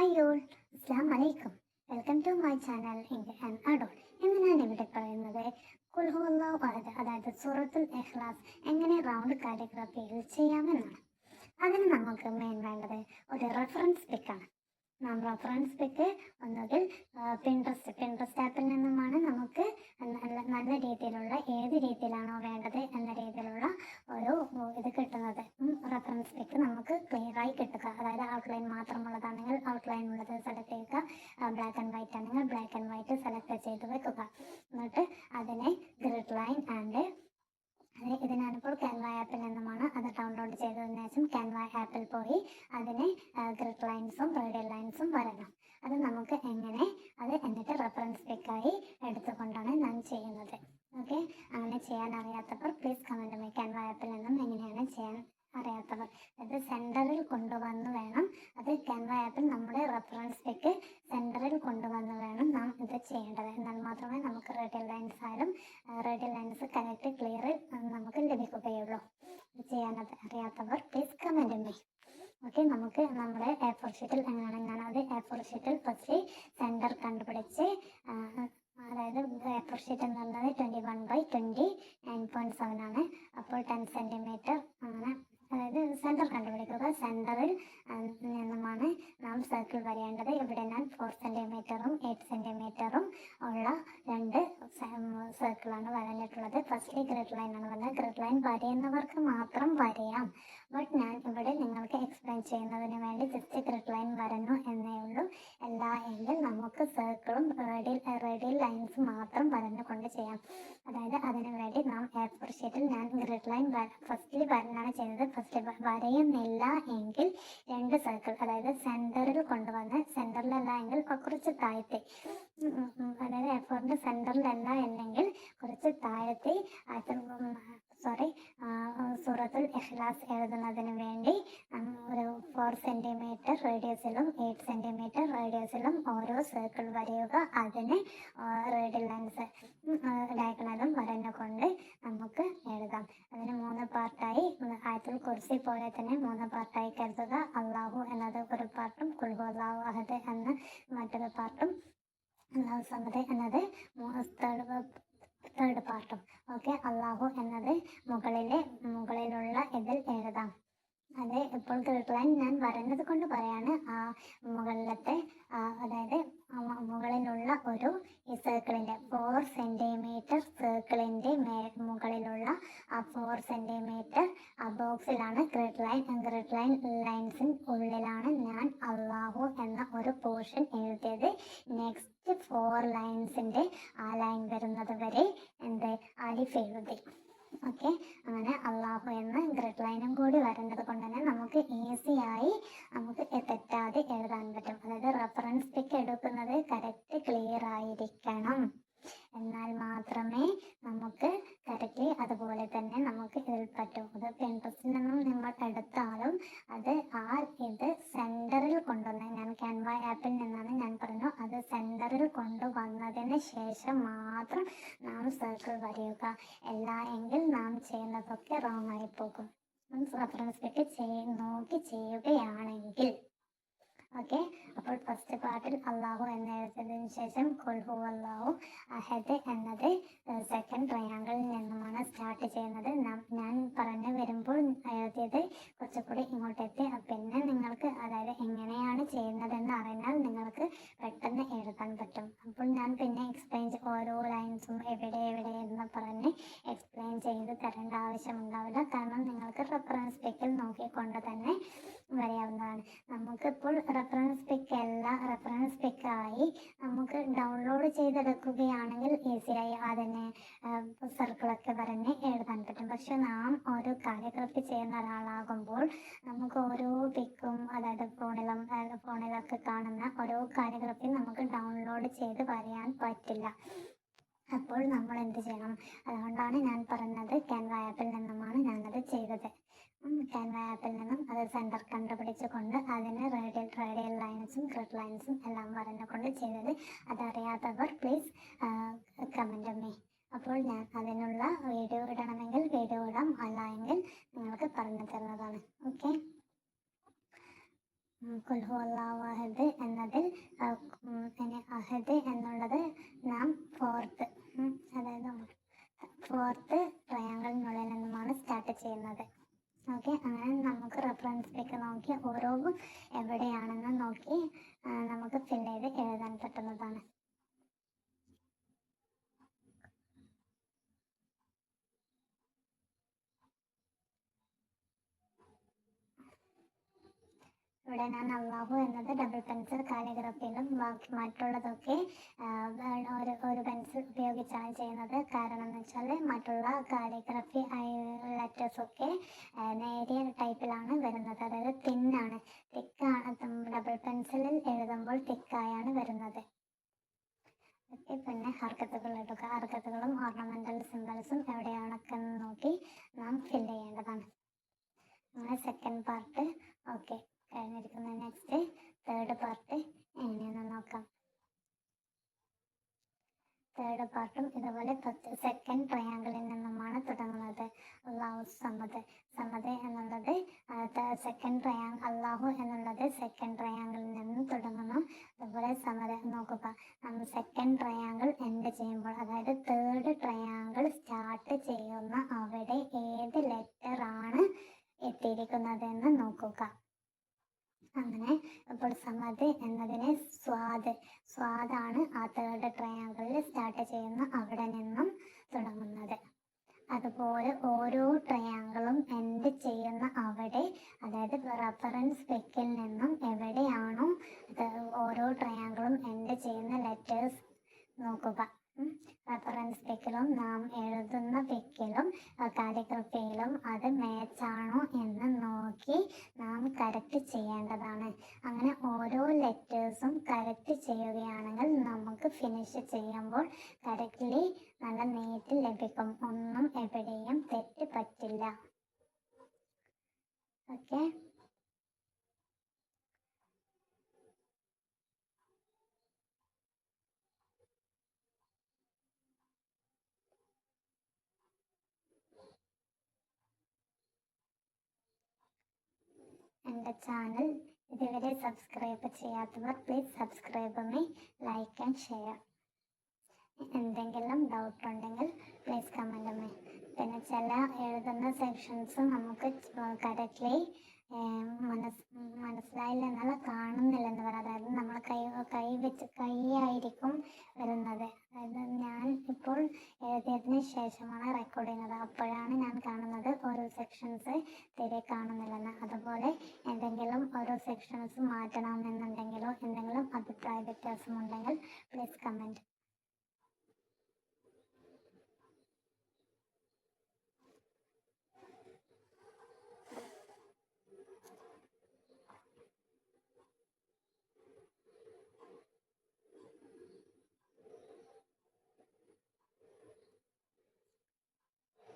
Hi all, അസ്സാം വലൈക്കും. Welcome to my channel India and അഡോൾ. ഇന്ന് ഞാൻ ഇവിടെ പറയുന്നത് ഖുൽ ഹുവല്ലാഹു അഹദ്, അതായത് സൂറത്തുൽ ഇഖ്ലാസ് എങ്ങനെ റൗണ്ട് കാലിഗ്രഫിയിൽ ചെയ്യാമെന്നാണ്. അതിന് നമുക്ക് മെയിൻ വേണ്ടത് ഒരു റെഫറൻസ് പിക്കാണ്. നാം റെഫറൻസ് പിക്ക് ഒന്നുകിൽ പിൻട്രസ്റ്റ് ആപ്പിൽ നിന്നുമാണ് നമുക്ക് നല്ല രീതിയിലുള്ള ഏത് രീതിയിലാണോ വേണ്ടത് എന്ന രീതിയിലുള്ള ഒരു ഇത് കിട്ടുന്നത്. റെഫറൻസ് പിക്ക് നമുക്ക് ക്ലിയറായി കിട്ടുക, അതായത് ഔട്ട്ലൈൻ മാത്രമുള്ളതാണെങ്കിൽ ഔട്ട്ലൈൻ ഉള്ളത് സെലക്ട് ചെയ്യുക, ബ്ലാക്ക് ആൻഡ് വൈറ്റ് ആണെങ്കിൽ ബ്ലാക്ക് ആൻഡ് വൈറ്റ് സെലക്ട് ചെയ്ത് വെക്കുക. എന്നിട്ട് അതിനെ ഗ്രിഡ് ലൈൻ ആൻഡ് ഇത് ഞാനിപ്പോൾ ക്യാൻവ ആപ്പിൽ നിന്നുമാണ് അത് ഡൗൺലോഡ് ചെയ്തതിനു ശേഷം ക്യാൻവ ആപ്പിൽ പോയി അതിന് ഗ്രിഡ് ലൈൻസും റേഡിയൽ ലൈൻസും വരണം. അത് നമുക്ക് എങ്ങനെ എന്നിട്ട് റെഫറൻസ് പിക്കായി എടുത്തുകൊണ്ടാണ് ഞാൻ ചെയ്യുന്നത്. ഓക്കെ, അങ്ങനെ ചെയ്യാൻ അറിയാത്തവർ പ്ലീസ് കമൻറ്റ് മീ. ക്യാൻവ ആപ്പിൽ നിന്നും എങ്ങനെയാണ് ചെയ്യാൻ അറിയാത്തവർ അത് സെൻറ്ററിൽ കൊണ്ടുവന്ന് വേണം, അത് ക്യാൻവ ആപ്പിൽ നമ്മുടെ റെഫറൻസ് പിക്ക് സെൻറ്ററിൽ കൊണ്ടുവന്ന് വേണം നാം ഇത് ചെയ്യേണ്ടത്. എന്നാൽ മാത്രമേ നമുക്ക് റേഡിയൽ ലൈൻസ് ആയാലും റേഡിയൽ ലൈൻസ് കറക്റ്റ് ക്ലിയർ നമുക്ക് ലഭിക്കുകയുള്ളൂ. ഇത് ചെയ്യാൻ അറിയാത്തവർ പ്ലീസ് കമൻറ്റ് മീ. ഓക്കെ, നമുക്ക് നമ്മുടെ A4 ഷീറ്റിൽ എങ്ങനെയാണ് ഞാനത് A4 ഷീറ്റിൽ ഫസ്റ്റ് സെൻറ്റർ കണ്ടുപിടിച്ച്, അതായത് A4 ഷീറ്റ് എന്ന് പറയുന്നത് 21/20 9.7 ആണ്. അപ്പോൾ 10 സെൻറ്റിമീറ്റർ അങ്ങനെ, അതായത് സെൻറ്റർ കണ്ടുപിടിക്കുക. സെൻറ്ററിൽ നിന്നുമാണ് നാം സർക്കിൾ വരേണ്ടത്. ഇവിടെ ഞാൻ 4 സെൻറ്റിമീറ്ററും 8 സെൻറ്റിമീറ്ററും ഉള്ള രണ്ട് സർക്കിളാണ് വരഞ്ഞിട്ടുള്ളത്. ഫസ്റ്റ് ഗ്രിഡ് ലൈൻ ആണ് വന്നത്. ഗ്രിഡ് ലൈൻ വരയുന്നവർക്ക് മാത്രം വരയാം, ബട്ട് ഞാൻ ഇവിടെ നിങ്ങൾക്ക് എക്സ്പ്ലെയിൻ ചെയ്യുന്നതിന് വേണ്ടി ജസ്റ്റ് ഗ്രിഡ് ലൈൻ വരഞ്ഞു എന്നേ ഉള്ളൂ. എല്ലാ എങ്കിൽ നമുക്ക് സർക്കിളും റേഡിയൽ ലൈൻസ് മാത്രം വരഞ്ഞുകൊണ്ട് ചെയ്യാം. അതായത് അതിനു വേണ്ടി നാം A4 ഷീറ്റിൽ ഞാൻ ഗ്രിഡ് ലൈൻ ഫസ്റ്റിൽ വരഞ്ഞാണ് ചെയ്യുന്നത്. ഫസ്റ്റ് വരയുന്നില്ല എങ്കിൽ രണ്ട് സർക്കിൾ, അതായത് സെൻറ്ററിൽ കൊണ്ടുവന്ന്, സെൻറ്ററിലല്ല എങ്കിൽ കുറച്ച് താഴ്ത്തി, അതായത് A4ൻ്റെ സെൻറ്ററിലല്ല അല്ലെങ്കിൽ കുറച്ച് താഴ്ത്തി സൂറത്തുൽ ഇഖ്ലാസ് എഴുതുന്നതിന് വേണ്ടി ഒരു 4 സെൻറ്റിമീറ്റർ റേഡിയസിലും 8 സെൻറ്റിമീറ്റർ റേഡിയസിലും ഓരോ സർക്കിൾ വരയുക. അതിന് റേഡിയൽ ലൈൻസ് ഡയഗണലും വരഞ്ഞുകൊണ്ട് നമുക്ക് എഴുതാം. അതിന് 3 പാർട്ടായി, ആയത്തുൽ കുർസി പോലെ തന്നെ 3 പാർട്ടായി കരുതുക. അള്ളാഹു എന്നത് ഒരു പാർട്ടും ഖുൽ ഹുവല്ലാഹു അഹദ് എന്ന മറ്റൊരു പാർട്ടും അല്ലാഹു സമദ് എന്നത് തേർഡ് പാർട്ടും. ഓക്കെ, അള്ളാഹു എന്നത് മുകളിലുള്ള ഇതിൽ എഴുതാം. അത് ഇപ്പോൾ ഗ്രിഡ് ലൈൻ ഞാൻ വരഞ്ഞത് കൊണ്ട് പറയാണ്. മുകളിലത്തെ അതായത് മുകളിലുള്ള ഒരു ഈ സർക്കിളിൻ്റെ 4 സെൻറ്റിമീറ്റർ സർക്കിളിൻ്റെ മുകളിലുള്ള ആ 4 സെൻറ്റിമീറ്റർ ആ ബോക്സിലാണ് ഗ്രിഡ് ലൈൻ ലൈൻസിന് ഉള്ളിലാണ് ഞാൻ അള്ളാഹു എന്ന ഒരു പോർഷൻ എഴുതിയത്. നെക്സ്റ്റ് 4 ലൈൻസിൻ്റെ ആ ലൈൻ വരുന്നത് വരെ അലിഫ് എഴുതി. ഓക്കെ, അങ്ങനെ അള്ളാഹു എന്ന ഗ്രിഡ് ലൈനും കൂടി വരേണ്ടത് കൊണ്ട് തന്നെ നമുക്ക് ഈസിയായി നമുക്ക് തെറ്റാതെ എഴുതാൻ പറ്റും. അതായത് റെഫറൻസ് പിക്ക് എടുക്കുന്നത് കറക്റ്റ് ക്ലിയർ ആയിരിക്കണം, എന്നാൽ മാത്രമേ നമുക്ക് കറക്റ്റ്ലി അതുപോലെ തന്നെ നമുക്ക് ഇതിൽ പറ്റും. അത് പിൻട്രസ്റ്റിൽ നിന്നും നിങ്ങൾ എടുത്താലും അത് ഇത് സെൻറ്ററിൽ കൊണ്ടുവന്ന്, ഞാൻ ക്യാൻവ ആപ്പിൽ നിന്നാണ് ഞാൻ പറഞ്ഞു, അത് സെൻറ്ററിൽ കൊണ്ടുവന്നതിന് ശേഷം മാത്രം നാം സർക്കിൾ വരയുക. എല്ലാ എങ്കിൽ നാം ചെയ്യുന്നതൊക്കെ റോങ് ആയി പോകും. റെഫറൻസ് പിക്ക് നോക്കി ചെയ്യുകയാണെങ്കിൽ. ഓക്കെ, അപ്പോൾ ഫസ്റ്റ് പാർട്ടിൽ അള്ളാഹു എന്ന് എഴുതിയതിനു ശേഷം ഖുൽ ഹുവല്ലാഹു അഹദ് എന്നത് സെക്കൻഡ് ട്രയാങ്കിളിൽ നിന്നുമാണ് സ്റ്റാർട്ട് ചെയ്യുന്നത്. ഞാൻ പറഞ്ഞു വരുമ്പോൾ എഴുതിയത് കുറച്ചുകൂടി ഇങ്ങോട്ടെത്തി. പിന്നെ നിങ്ങൾക്ക് അതായത് എങ്ങനെയാണ് ചെയ്യുന്നതെന്ന് അറിഞ്ഞാൽ നിങ്ങൾക്ക് പെട്ടെന്ന് എഴുതാൻ പറ്റും. അപ്പോൾ ഞാൻ പിന്നെ എക്സ്പ്ലെയിൻ ഓരോ ലൈൻസും എവിടെ എന്ന് പറഞ്ഞ് എക്സ്പ്ലെയിൻ ചെയ്ത് തരേണ്ട ആവശ്യമുണ്ടാവില്ല, കാരണം നിങ്ങൾക്ക് റെഫറൻസ് പിക്കിൽ നോക്കിക്കൊണ്ട് തന്നെ വരാവുന്നതാണ്. നമുക്കിപ്പോൾ റെഫറൻസ് പിക്കായി നമുക്ക് ഡൗൺലോഡ് ചെയ്തെടുക്കുകയാണെങ്കിൽ ഈസിയായി അതിനെ സർക്കിളൊക്കെ വരഞ്ഞ് എഴുതാൻ പറ്റും. പക്ഷെ നാം ഒരു കാലിഗ്രഫി ചെയ്യുന്ന ഒരാളാകുമ്പോൾ നമുക്ക് ഓരോ പിക്കും, അതായത് ഫോണിലൊക്കെ കാണുന്ന ഓരോ കാലിഗ്രഫി നമുക്ക് ഡൗൺലോഡ് ചെയ്ത് വരയാൻ പറ്റില്ല. അപ്പോൾ നമ്മൾ എന്ത് ചെയ്യണം? അതുകൊണ്ടാണ് ഞാൻ പറഞ്ഞത് ക്യാൻവ ആപ്പിൽ നിന്നുമാണ് ഞാനത് ചെയ്തത്. ക്യാൻവ ആപ്പിൽ നിന്നും അത് സെൻറ്റർ കണ്ടുപിടിച്ചുകൊണ്ട് അതിന് റേഡിയൽ ലൈൻസും ഗ്രിഡ് ലൈൻസും എല്ലാം വരഞ്ഞുകൊണ്ട് ചെയ്തത്. അതറിയാത്തവർ പ്ലീസ് കമൻറ്റ് മീ. അപ്പോൾ ഞാൻ അതിനുള്ള വീഡിയോ ഇടണമെങ്കിൽ വീഡിയോ ഇടാം, അല്ല എങ്കിൽ നിങ്ങൾക്ക് പറഞ്ഞു തരുന്നതാണ്. ഓക്കെ, കുൽഹു അല്ലാഹു അഹദ് എന്നതിൽ ഇനി അഹദ് എന്നുള്ളത് നാം ഫോർത്ത്, അതായത് ഫോർത്ത് ട്രയാങ്കിളിനുള്ളിൽ നിന്നുമാണ് സ്റ്റാർട്ട് ചെയ്യുന്നത്. ഓക്കെ, അങ്ങനെ നമുക്ക് റെഫറൻസ് പിക്ക് നോക്കി ഓരോ എവിടെയാണെന്ന് നോക്കി നമുക്ക് ഫിൽ ചെയ്ത് എഴുതാൻ പറ്റുന്നതാണ്. ഇവിടെ ഞാൻ അള്ളാഹു എന്നത് ഡബിൾ പെൻസിൽ കാലിഗ്രഫിയിലും ബാക്കി മറ്റുള്ളതൊക്കെ ഒരു പെൻസിൽ ഉപയോഗിച്ചാണ് ചെയ്യുന്നത്. കാരണം എന്ന് വെച്ചാൽ മറ്റുള്ള കാലിഗ്രഫി ലെറ്റേഴ്സൊക്കെ നേരിയ ടൈപ്പിലാണ് വരുന്നത്, അതായത് തിന്നാണ്, തിക്കാണ്. ഡബിൾ പെൻസിലിൽ എഴുതുമ്പോൾ തിക്കായാണ് വരുന്നത്. ഓക്കെ, പിന്നെ ഹർക്കത്തുകൾ എടുക്കുക. ഹർക്കത്തുകളും ഓർണമെന്റൽ സിംബൽസും എവിടെയാണൊക്കെ നോക്കി നാം ഫിൽ ചെയ്യേണ്ടതാണ്. അങ്ങനെ സെക്കൻഡ് പാർട്ട് ഓക്കെ കഴിഞ്ഞിരിക്കുന്നത്. നെക്സ്റ്റ് തേർഡ് പാർട്ട് എങ്ങനെയാണെന്ന് നോക്കാം. തേർഡ് പാർട്ടും ഇതുപോലെ സെക്കൻഡ് ട്രയാങ്കിളിൽ നിന്നുമാണ് തുടങ്ങുന്നത്. അള്ളാഹു സമദ്, സമദ് എന്നുള്ളത് സെക്കൻഡ് ട്രയാങ്കിൾ, അള്ളാഹു എന്നുള്ളത് സെക്കൻഡ് ട്രയാങ്കിളിൽ നിന്നും തുടങ്ങുന്നു. അതുപോലെ സമദ് നോക്കുക, നമ്മൾ സെക്കൻഡ് ട്രയാങ്കിൾ എൻഡ് ചെയ്യുമ്പോൾ, അതായത് തേർഡ് ട്രയാങ്കിൾ സ്റ്റാർട്ട് ചെയ്യുന്ന അവിടെ ഏത് ലെറ്റർ ആണ് എത്തിയിരിക്കുന്നതെന്ന് നോക്കുക. അങ്ങനെ ഇപ്പോൾ സമദ് എന്നതിനെ സ്വാദാണ് ആ തേർഡ് ട്രയാങ്കിളിൽ സ്റ്റാർട്ട് ചെയ്യുന്ന അവിടെ നിന്നും തുടങ്ങുന്നത്. അതുപോലെ ഓരോ ട്രയാങ്കിളും എൻഡ് ചെയ്യുന്ന അവിടെ, അതായത് റഫറൻസ് പിക്കിൽ നിന്നും എവിടെയാണോ ഓരോ ട്രയാങ്കിളും എൻഡ് ചെയ്യുന്ന ലെറ്റേഴ്സ് നോക്കുക. റഫറൻസ് പിക്കിലും നാം എഴുതുന്ന പിക്കിലും കാലിഗ്രഫിയിലും അത് മാച്ചാണോ എന്ന് നോക്കി നാം കറക്റ്റ് ചെയ്യേണ്ടതാണ്. അങ്ങനെ ഓരോ ലെറ്റേഴ്സും കറക്റ്റ് ചെയ്യുകയാണെങ്കിൽ നമുക്ക് ഫിനിഷ് ചെയ്യുമ്പോൾ കറക്റ്റ്ലി നല്ല നീറ്റ് ലഭിക്കും. ഒന്നും എവിടെയും തെറ്റ് പറ്റില്ല. ഓക്കെ, എൻ്റെ ചാനൽ ഇതുവരെ സബ്സ്ക്രൈബ് ചെയ്യാത്തവർ please subscribe me, like and share. എന്തെങ്കിലും ഡൗട്ട് ഉണ്ടെങ്കിൽ പ്ലീസ് കമൻറ്റ് മീ. പിന്നെ ചില എഴുതുന്ന സെക്ഷൻസ് നമുക്ക് കറക്റ്റ്ലി മനസ്സിലായില്ല എന്നാൽ കാണുന്നില്ലെന്ന് പറയാം. അതായത് നമ്മൾ കൈയായിരിക്കും വരുന്നത്. അതായത് ഞാൻ ഇപ്പോൾ എഴുതിയതിന് ശേഷമാണ് റെക്കോർഡ് ചെയ്യുന്നത്, അപ്പോഴാണ് ഞാൻ കാണുന്നത് ഓരോ സെക്ഷൻസ് തീരെ കാണുന്നില്ലെന്ന്. അതുപോലെ എന്തെങ്കിലും ഓരോ സെക്ഷൻസ് മാറ്റണമെന്നുണ്ടെങ്കിലോ എന്തെങ്കിലും അഭിപ്രായ വ്യത്യാസമുണ്ടെങ്കിൽ പ്ലീസ് കമൻറ്റ്.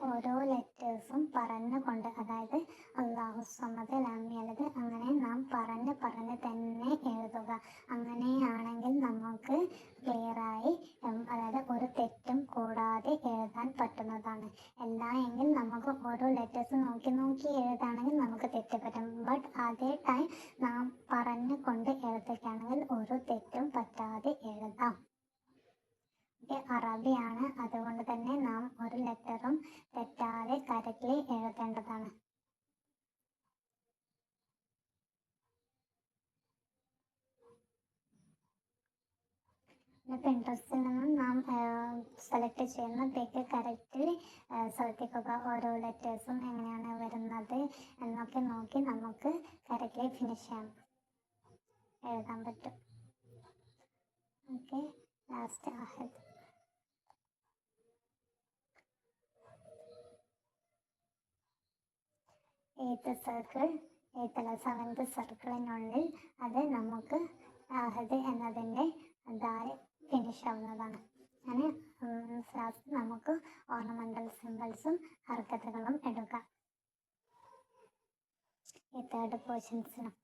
ഓരോ ലെറ്റേഴ്സും പറഞ്ഞുകൊണ്ട്, അതായത് അല്ലാഹു സമദ് ലം യലിദ്, അങ്ങനെ നാം പറഞ്ഞ് തന്നെ എഴുതുക. അങ്ങനെയാണെങ്കിൽ നമുക്ക് ക്ലിയറായി, അതായത് ഒരു തെറ്റും കൂടാതെ എഴുതാൻ പറ്റുന്നതാണ്. അല്ല എങ്കിൽ നമുക്ക് ഓരോ ലെറ്റേഴ്സ് നോക്കി എഴുതാണെങ്കിൽ നമുക്ക് തെറ്റ് പറ്റും. ബട്ട് അതേ ടൈം നാം പറഞ്ഞുകൊണ്ട് എഴുതുകയാണെങ്കിൽ ഒരു തെറ്റും പറ്റാതെ എഴുതാം. അറബിയാണ്, അതുകൊണ്ട് തന്നെ നാം ഒരു ലെറ്ററും തെറ്റാതെ കറക്റ്റ്ലി എഴുതേണ്ടതാണ്. പിൻട്രസ്റ്റിൽ നിന്നും നാം സെലക്ട് ചെയ്യുന്ന പിക്ക് കറക്റ്റ്ലി ശ്രദ്ധിക്കുക. ഓരോ ലെറ്റേഴ്സും എങ്ങനെയാണ് വരുന്നത് എന്നൊക്കെ നോക്കി നമുക്ക് കറക്റ്റ്ലി ഫിനിഷ് ചെയ്യാം, എഴുതാൻ പറ്റും. ഓക്കെ, ലാസ്റ്റ് അഹദ്. സെവൻത് സർക്കിളിനുള്ളിൽ അത് നമുക്ക് അഹദ് എന്നതിൻ്റെ ദാല് ഫിനിഷ് ആവുന്നതാണ്. അങ്ങനെ നമുക്ക് ഓർണമെന്റൽ സിംബൽസും ഹർക്കത്തുകളും എടുക്കാം ഈ തേർഡ് പോർഷൻസിനും.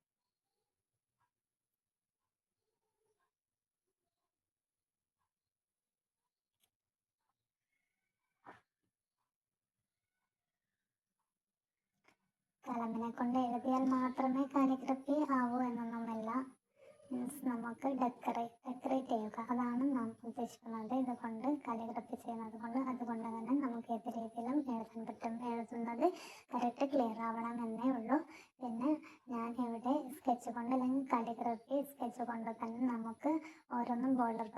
കലമിനെ കൊണ്ട് എഴുതിയാൽ മാത്രമേ കാലിഗ്രഫി ആവൂ എന്നൊന്നുമില്ല. മീൻസ് നമുക്ക് ഡെക്കറേറ്റ് ചെയ്യുക, അതാണ് നാം ഉദ്ദേശിക്കുന്നത് ഇതുകൊണ്ട് കാലിഗ്രഫി ചെയ്യുന്നത് കൊണ്ട്. അതുകൊണ്ട് തന്നെ നമുക്ക് ഏത് രീതിയിലും എഴുതാൻ പറ്റും. എഴുതുന്നത് കറക്റ്റ് ക്ലിയർ ആവണം എന്നേ ഉള്ളൂ. പിന്നെ ഞാൻ ഇവിടെ സ്കെച്ച് കൊണ്ട് അല്ലെങ്കിൽ കാലിഗ്രഫി സ്കെച്ച് കൊണ്ട് തന്നെ നമുക്ക് ഓരോന്നും ബോർഡർ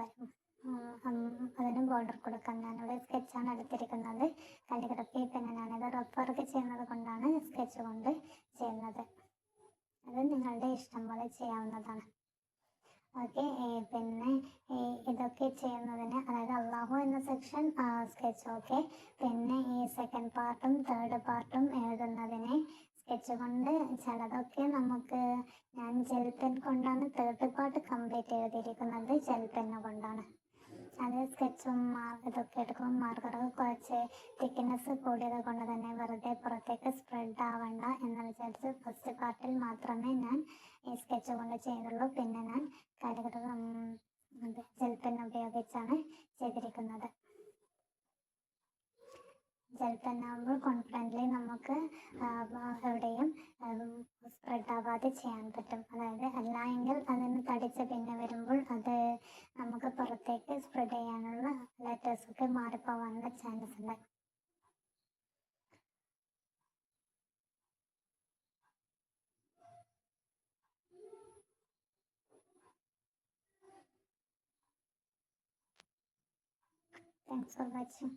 അതിനും ബോർഡർ കൊടുക്കാം. ഞാനിവിടെ സ്കെച്ചാണ് എടുത്തിരിക്കുന്നത്. കാലിഗ്രഫി പിന്നെ ഞാനിത് റഫ് വർക്ക് ചെയ്യുന്നത് കൊണ്ടാണ് സ്കെച്ച് കൊണ്ട് ചെയ്യുന്നത്. അത് നിങ്ങളുടെ ഇഷ്ടം പോലെ ചെയ്യാവുന്നതാണ്. ഓക്കെ, പിന്നെ ഇതൊക്കെ ചെയ്യുന്നതിന്, അതായത് അള്ളാഹു എന്ന സെക്ഷൻ സ്കെച്ച്. ഓക്കെ, പിന്നെ ഈ സെക്കൻഡ് പാർട്ടും തേർഡ് പാർട്ടും എഴുതുന്നതിന് സ്കെച്ച് കൊണ്ട് ചിലതൊക്കെ നമുക്ക്, ഞാൻ ജെൽ പെൻ കൊണ്ടാണ് തേർഡ് പാർട്ട് കംപ്ലീറ്റ് എഴുതിയിരിക്കുന്നത്. ജെൽ പെന്ന് കൊണ്ടാണ്. അത് സ്കെച്ചും ഇതൊക്കെ എടുക്കുമ്പോൾ മാർക്കറൊക്കെ കുറച്ച് തിക്നെസ് കൂടിയത് കൊണ്ട് തന്നെ വെറുതെ പുറത്തേക്ക് സ്പ്രെഡ് ആവണ്ട എന്ന് വിചാരിച്ച് ഫസ്റ്റ് പാർട്ടിൽ മാത്രമേ ഞാൻ ഈ സ്കെച്ച് കൊണ്ട് ചെയ്തുള്ളൂ. പിന്നെ ഞാൻ ജെൽ പെൻ ഉപയോഗിച്ചാണ് ചെയ്തിരിക്കുന്നത്. ജെൽ പെന്നാകുമ്പോൾ കോൺഫിഡൻ്റ്ലി നമുക്ക് എവിടെയും സ്പ്രെഡ് ആവാതെ ചെയ്യാൻ പറ്റും. അതായത് അല്ല എങ്കിൽ അതിന് തടിച്ച് പിന്നെ വരുമ്പോൾ അത് നമുക്ക് പുറത്തേക്ക് സ്പ്രെഡ് ചെയ്യാനുള്ള ലെറ്റേഴ്സൊക്കെ മാറിപ്പോവാനുള്ള ചാൻസ് ഉണ്ട്. Thanks for watching.